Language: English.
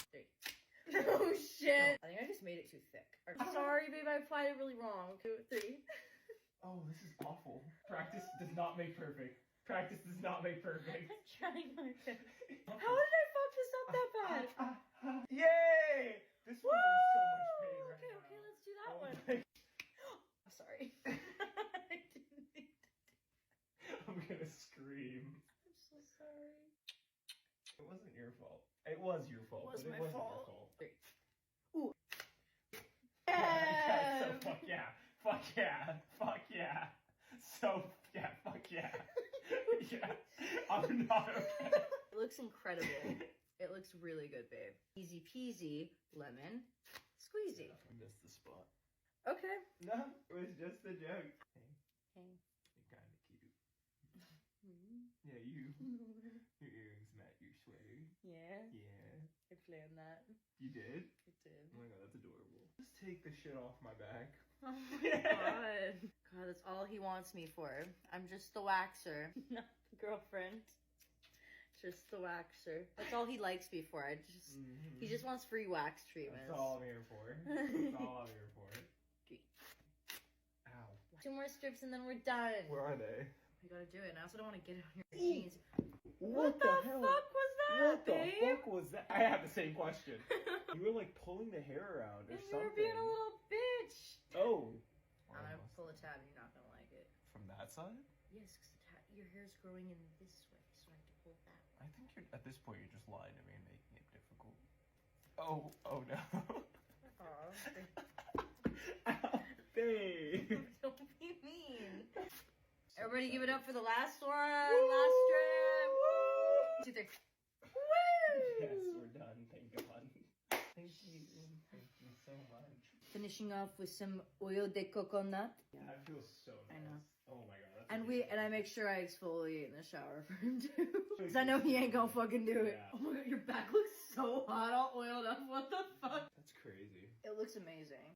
Three. Oh shit. I think I just made it too thick. Sorry, babe, I applied it really wrong. 2, 3. Oh, this is awful. Practice does not make perfect. Practice does not make perfect. I'm trying my best. How did I fuck this up that bad? Yay! This one's in so much pain right now. Okay, let's do that Oh one. my- I'm sorry. I didn't mean to. I'm gonna scream. I'm so sorry. It wasn't your fault. It was your fault, Was but it my wasn't fault. your fault. 3. Ooh. Yeah, so fuck yeah. Fuck yeah. Fuck yeah. So yeah, fuck yeah. Yeah. I'm not okay. It looks incredible. It looks really good, babe. Easy peasy, lemon, squeezy. I missed the spot. Okay. No, it was just a joke. Hey, Hey. you're kinda cute. Yeah, you. Your earrings match your sweater. Yeah. Yeah. I planned that. You did? I did. Oh my god, that's adorable. Just take the shit off my back. Oh my god. God, that's all he wants me for. I'm just the waxer, not the girlfriend. Just the waxer. That's all he likes me for. He just wants free wax treatments. That's all I'm here for. That's all I'm here for. 3. Ow. 2 more strips and then we're done. Where are they? We gotta do it. And I also don't want to get it on your jeans. What the hell? Fuck was that, What the babe? fuck was that? I have the same question. You were like pulling the hair around or And something. you were being a little bitch. Oh. I'm gonna pull a tab and you're not gonna like it. From that side? Yes, because your hair's growing in this way, so I have to pull that. I think you're at this point you're just lying to me and making it difficult. Oh no. Aw, Ow, babe. don't be mean. Everybody give it up for the last one. Last strip. 2, 3. Woo! Yes, we're done. Thank God. Thank you. Thank you so much. Finishing off with some oil de coconut. Yeah, that feels so nice. I know. Oh my god. That's And amazing. I make sure I exfoliate in the shower for him too. Because I know he ain't gonna fucking do it. Yeah. Oh my god, your back looks so hot, all oiled up. What the fuck? That's crazy. It looks amazing.